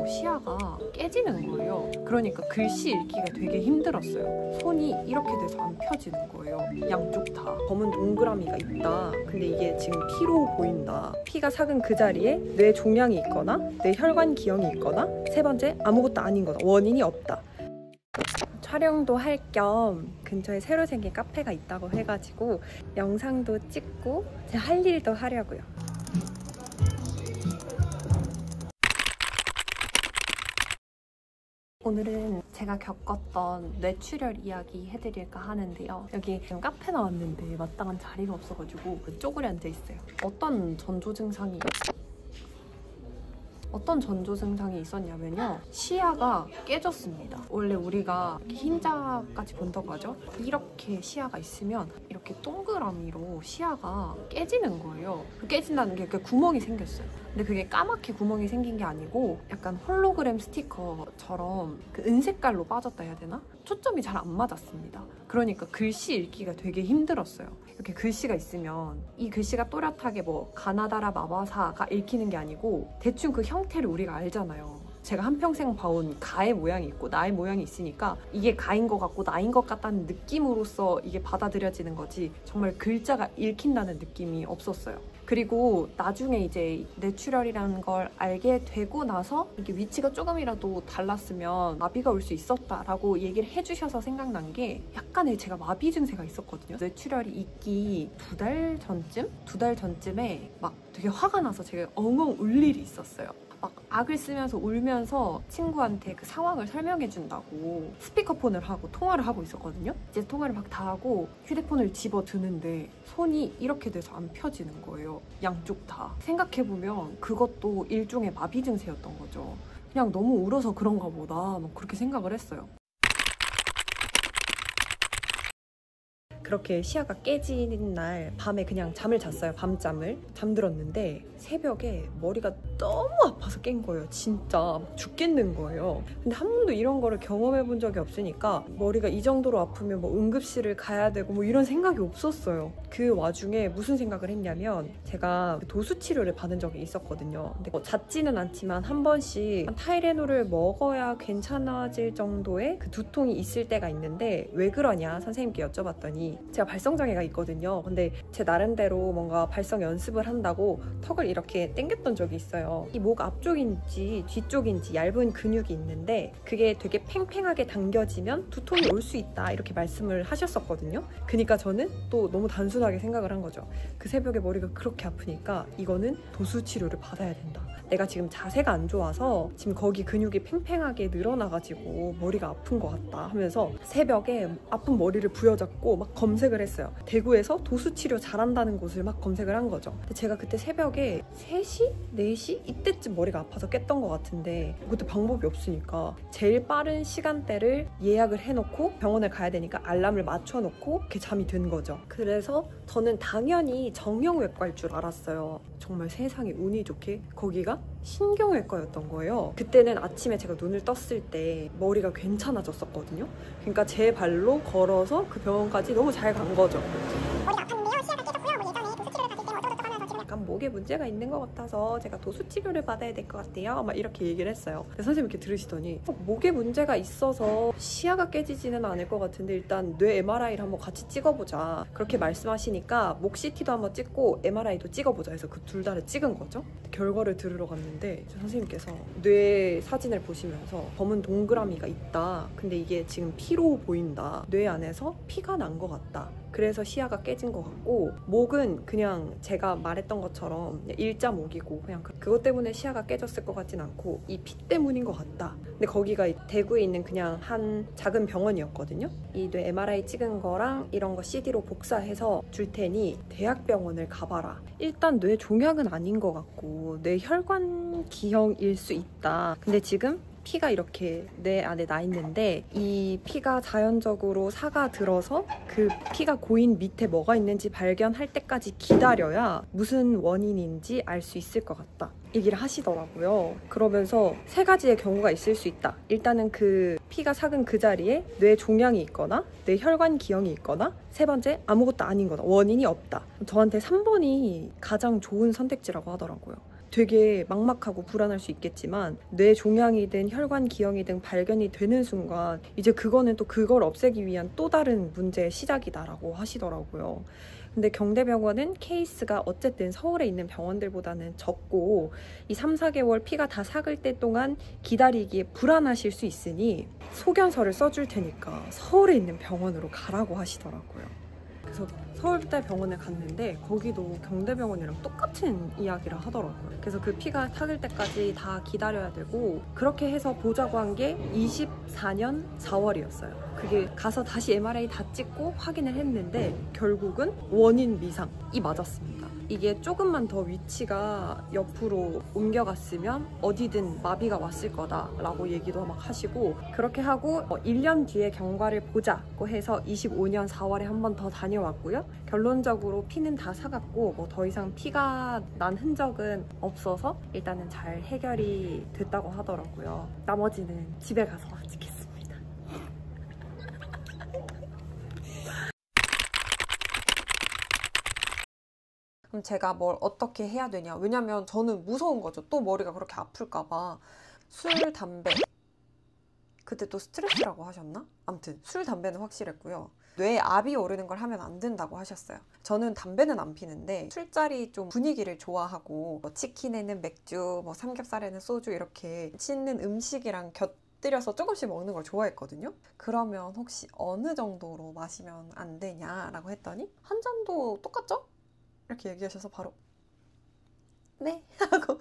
시야가 깨지는 거예요. 그러니까 글씨 읽기가 되게 힘들었어요. 손이 이렇게 돼서 안 펴지는 거예요. 양쪽 다. 검은 동그라미가 있다. 근데 이게 지금 피로 보인다. 피가 삭은 그 자리에 뇌 종양이 있거나 뇌 혈관 기형이 있거나 세 번째 아무것도 아닌 거다. 원인이 없다. 촬영도 할 겸 근처에 새로 생긴 카페가 있다고 해가지고 영상도 찍고 제 할 일도 하려고요. 오늘은 제가 겪었던 뇌출혈 이야기 해드릴까 하는데요. 여기 지금 카페 나왔는데 마땅한 자리가 없어가지고 쪼그려 앉아있어요. 어떤 전조 증상이 있었냐면요. 시야가 깨졌습니다. 원래 우리가 흰자까지 본다고 하죠. 이렇게 시야가 있으면 이렇게 동그라미로 시야가 깨지는 거예요. 깨진다는 게 구멍이 생겼어요. 근데 그게 까맣게 구멍이 생긴 게 아니고 약간 홀로그램 스티커처럼 그 은색깔로 빠졌다 해야 되나? 초점이 잘 안 맞았습니다. 그러니까 글씨 읽기가 되게 힘들었어요. 이렇게 글씨가 있으면 이 글씨가 또렷하게 뭐 가나다라 마바사가 읽히는 게 아니고 대충 그 형태를 우리가 알잖아요. 제가 한평생 봐온 가의 모양이 있고 나의 모양이 있으니까 이게 가인 것 같고 나인 것 같다는 느낌으로서 이게 받아들여지는 거지 정말 글자가 읽힌다는 느낌이 없었어요. 그리고 나중에 이제 뇌출혈이라는 걸 알게 되고 나서 이게 위치가 조금이라도 달랐으면 마비가 올 수 있었다라고 얘기를 해주셔서 생각난 게 약간의 제가 마비 증세가 있었거든요. 뇌출혈이 있기 두 달 전쯤에 막 되게 화가 나서 제가 엉엉 울 일이 있었어요. 막 악을 쓰면서 울면서 친구한테 그 상황을 설명해 준다고 스피커폰을 하고 통화를 하고 있었거든요. 이제 통화를 막 다 하고 휴대폰을 집어 드는데 손이 이렇게 돼서 안 펴지는 거예요. 양쪽 다. 생각해보면 그것도 일종의 마비 증세였던 거죠. 그냥 너무 울어서 그런가 보다 막 그렇게 생각을 했어요. 그렇게 시야가 깨지는 날 밤에 그냥 잠을 잤어요. 밤잠을. 잠들었는데 새벽에 머리가 너무 아파서 깬 거예요. 진짜 죽겠는 거예요. 근데 한 번도 이런 거를 경험해 본 적이 없으니까 머리가 이 정도로 아프면 뭐 응급실을 가야 되고 뭐 이런 생각이 없었어요. 그 와중에 무슨 생각을 했냐면 제가 도수 치료를 받은 적이 있었거든요. 근데 뭐 잦지는 않지만 한 번씩 타이레놀을 먹어야 괜찮아질 정도의 그 두통이 있을 때가 있는데 왜 그러냐 선생님께 여쭤봤더니 제가 발성장애가 있거든요. 근데 제 나름대로 뭔가 발성 연습을 한다고 턱을 이렇게 당겼던 적이 있어요. 이 목 앞쪽인지 뒤쪽인지 얇은 근육이 있는데 그게 되게 팽팽하게 당겨지면 두통이 올 수 있다 이렇게 말씀을 하셨었거든요. 그러니까 저는 또 너무 단순하게 생각을 한 거죠. 그 새벽에 머리가 그렇게 아프니까 이거는 도수 치료를 받아야 된다. 내가 지금 자세가 안 좋아서 지금 거기 근육이 팽팽하게 늘어나가지고 머리가 아픈 것 같다 하면서 새벽에 아픈 머리를 부여잡고 막 검색을 했어요. 대구에서 도수치료 잘한다는 곳을 막 검색을 한 거죠. 근데 제가 그때 새벽에 3시? 4시? 이때쯤 머리가 아파서 깼던 것 같은데 그때 방법이 없으니까 제일 빠른 시간대를 예약을 해놓고 병원에 가야 되니까 알람을 맞춰놓고 이렇게 잠이 든 거죠. 그래서 저는 당연히 정형외과일 줄 알았어요. 정말 세상에 운이 좋게 거기가 신경외과였던 거예요. 그때는 아침에 제가 눈을 떴을 때 머리가 괜찮아졌었거든요. 그러니까 제 발로 걸어서 그 병원까지 너무 잘 간 거죠. 머리가 아팠는데요. 시야가 깨졌고요. 뭐 예전에 도수치료를 받을 때는 어쩌고저쩌고 하면서 지금 약간 목에 문제가 있는 것 같아서 제가 도수치료를 받아야 될 것 같아요. 막 이렇게 얘기를 했어요. 선생님이 이렇게 들으시더니 목에 문제가 있어서 시야가 깨지지는 않을 것 같은데 일단 뇌 MRI를 한번 같이 찍어보자. 그렇게 말씀하시니까 목 CT도 한번 찍고 MRI도 찍어보자 해서 그 둘 다를 찍은 거죠. 결과를 들으러 갔는데 선생님께서 뇌 사진을 보시면서 검은 동그라미가 있다. 근데 이게 지금 피로 보인다. 뇌 안에서 피가 난 것 같다. 그래서 시야가 깨진 것 같고 목은 그냥 제가 말했던 것처럼 일자목이고 그냥 그것 때문에 시야가 깨졌을 것 같진 않고 이 피 때문인 것 같다. 근데 거기가 대구에 있는 그냥 한 작은 병원이었거든요. 이 뇌 MRI 찍은 거랑 이런 거 CD로 복사해서 줄 테니 대학병원을 가봐라. 일단 뇌 종양은 아닌 것 같고 뇌 혈관 기형일 수 있다. 근데 지금 피가 이렇게 뇌 안에 나 있는데 이 피가 자연적으로 사가 들어서 그 피가 고인 밑에 뭐가 있는지 발견할 때까지 기다려야 무슨 원인인지 알 수 있을 것 같다. 얘기를 하시더라고요. 그러면서 3가지의 경우가 있을 수 있다. 일단은 그 피가 삭은 그 자리에 뇌 종양이 있거나 뇌 혈관 기형이 있거나 세 번째 아무것도 아닌 거다. 원인이 없다. 저한테 3번이 가장 좋은 선택지라고 하더라고요. 되게 막막하고 불안할 수 있겠지만 뇌 종양이든 혈관 기형이든 발견이 되는 순간 이제 그거는 또 그걸 없애기 위한 또 다른 문제의 시작이다라고 하시더라고요. 근데 경대병원은 케이스가 어쨌든 서울에 있는 병원들보다는 적고 이 3-4개월 피가 다 삭을 때 동안 기다리기에 불안하실 수 있으니 소견서를 써줄 테니까 서울에 있는 병원으로 가라고 하시더라고요. 그래서 서울대 병원에 갔는데 거기도 경대병원이랑 똑같은 이야기를 하더라고요. 그래서 그 피가 삭을 때까지 다 기다려야 되고 그렇게 해서 보자고 한 게 24년 4월이었어요. 그게 가서 다시 MRI 다 찍고 확인을 했는데 결국은 원인 미상이 맞았습니다. 이게 조금만 더 위치가 옆으로 옮겨갔으면 어디든 마비가 왔을 거다라고 얘기도 막 하시고 그렇게 하고 1년 뒤에 경과를 보자고 해서 25년 4월에 한 번 더 다녀왔고요. 결론적으로 피는 다 삭았고 뭐 더 이상 피가 난 흔적은 없어서 일단은 잘 해결이 됐다고 하더라고요. 나머지는 집에 가서 찍겠습니다. 그럼 제가 뭘 어떻게 해야 되냐? 왜냐면 저는 무서운 거죠. 또 머리가 그렇게 아플까봐. 술, 담배. 그때 또 스트레스라고 하셨나? 아무튼 술, 담배는 확실했고요. 뇌에 압이 오르는 걸 하면 안 된다고 하셨어요. 저는 담배는 안 피는데 술자리 좀 분위기를 좋아하고 뭐 치킨에는 맥주, 뭐 삼겹살에는 소주 이렇게 맛있는 음식이랑 곁들여서 조금씩 먹는 걸 좋아했거든요. 그러면 혹시 어느 정도로 마시면 안 되냐라고 했더니 한 잔도 똑같죠? 이렇게 얘기하셔서 바로 네? 하고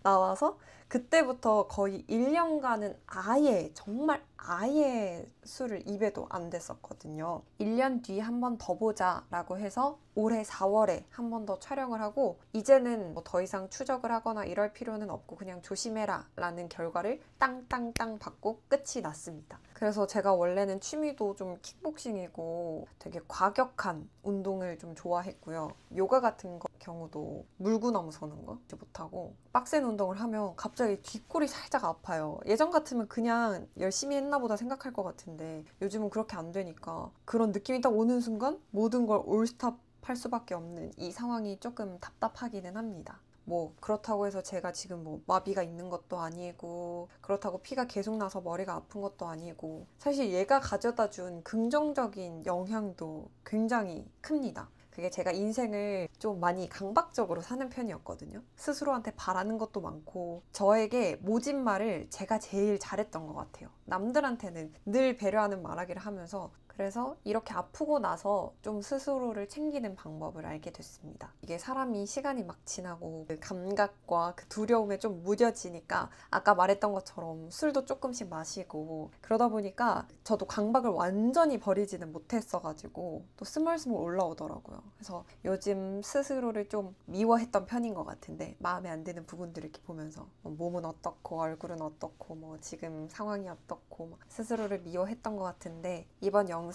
나와서 그때부터 거의 1년간은 아예 정말 아예 술을 입에도 안 댔었거든요. 1년 뒤에 한 번 더 보자 라고 해서 올해 4월에 한 번 더 촬영을 하고 이제는 뭐 더 이상 추적을 하거나 이럴 필요는 없고 그냥 조심해라 라는 결과를 땅땅땅 받고 끝이 났습니다. 그래서 제가 원래는 취미도 좀 킥복싱이고 되게 과격한 운동을 좀 좋아했고요. 요가 같은 경우도 물구나무 서는 거 못하고 빡센 운동을 하면 갑자기 뒷골이 살짝 아파요. 예전 같으면 그냥 열심히 했나 보다 생각할 것 같은데 요즘은 그렇게 안 되니까 그런 느낌이 딱 오는 순간 모든 걸 올스탑할 수밖에 없는 이 상황이 조금 답답하기는 합니다. 뭐 그렇다고 해서 제가 지금 뭐 마비가 있는 것도 아니고 그렇다고 피가 계속 나서 머리가 아픈 것도 아니고 사실 얘가 가져다 준 긍정적인 영향도 굉장히 큽니다. 그게 제가 인생을 좀 많이 강박적으로 사는 편이었거든요. 스스로한테 바라는 것도 많고 저에게 모진 말을 제가 제일 잘했던 것 같아요. 남들한테는 늘 배려하는 말하기를 하면서 그래서 이렇게 아프고 나서 좀 스스로를 챙기는 방법을 알게 됐습니다. 이게 사람이 시간이 막 지나고 그 감각과 그 두려움에 좀 무뎌지니까 아까 말했던 것처럼 술도 조금씩 마시고 그러다 보니까 저도 강박을 완전히 버리지는 못했어가지고 또 스멀스멀 올라오더라고요. 그래서 요즘 스스로를 좀 미워했던 편인 것 같은데 마음에 안 드는 부분들을 이렇게 보면서 몸은 어떻고 얼굴은 어떻고 뭐 지금 상황이 어떻고 스스로를 미워했던 것 같은데 이번 영상을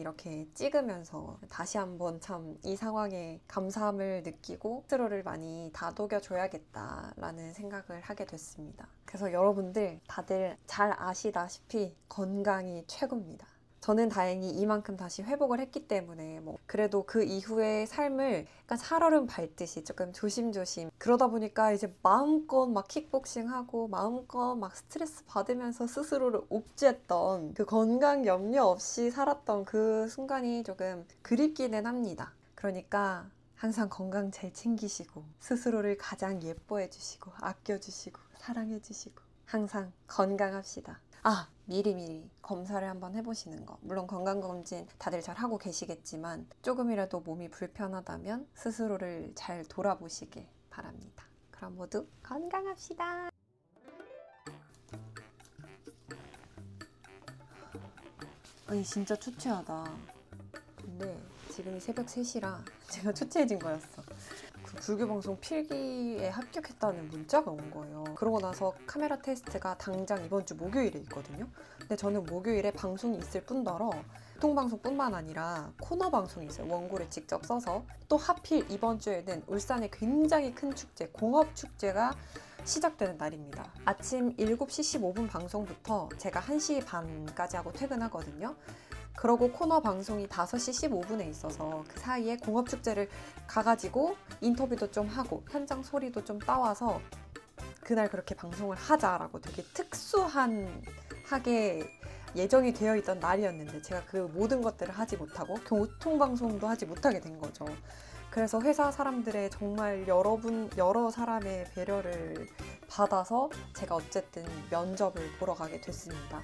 이렇게 찍으면서 다시 한번 참 이 상황에 감사함을 느끼고 스스로를 많이 다독여줘야겠다라는 생각을 하게 됐습니다. 그래서 여러분들 다들 잘 아시다시피 건강이 최고입니다. 저는 다행히 이만큼 다시 회복을 했기 때문에 뭐 그래도 그 이후의 삶을 약간 살얼음 밟듯이 조금 조심조심 그러다 보니까 이제 마음껏 막 킥복싱하고 마음껏 막 스트레스 받으면서 스스로를 옥죄했던 그 건강 염려 없이 살았던 그 순간이 조금 그립기는 합니다. 그러니까 항상 건강 잘 챙기시고 스스로를 가장 예뻐해 주시고 아껴주시고 사랑해 주시고 항상 건강합시다. 아, 미리미리 검사를 한번 해보시는 거. 물론 건강검진 다들 잘 하고 계시겠지만 조금이라도 몸이 불편하다면 스스로를 잘 돌아보시길 바랍니다. 그럼 모두 건강합시다. 아니 진짜 초췌하다. 근데 지금이 새벽 3시라 제가 초췌해진 거였어. 그 불교방송 필기에 합격했다는 문자가 온 거예요. 그러고 나서 카메라 테스트가 당장 이번 주 목요일에 있거든요. 근데 저는 목요일에 방송이 있을 뿐더러 보통방송뿐만 아니라 코너 방송이 있어요. 원고를 직접 써서. 또 하필 이번 주에는 울산의 굉장히 큰 축제, 공업축제가 시작되는 날입니다. 아침 7시 15분 방송부터 제가 1시 반까지 하고 퇴근하거든요. 그러고 코너 방송이 5시 15분에 있어서 그 사이에 공업축제를 가가지고 인터뷰도 좀 하고 현장 소리도 좀 따와서 그날 그렇게 방송을 하자라고 되게 특수하게 예정이 되어 있던 날이었는데 제가 그 모든 것들을 하지 못하고 교통방송도 하지 못하게 된 거죠. 그래서 회사 사람들의 정말 여러 사람의 배려를 받아서 제가 어쨌든 면접을 보러 가게 됐습니다.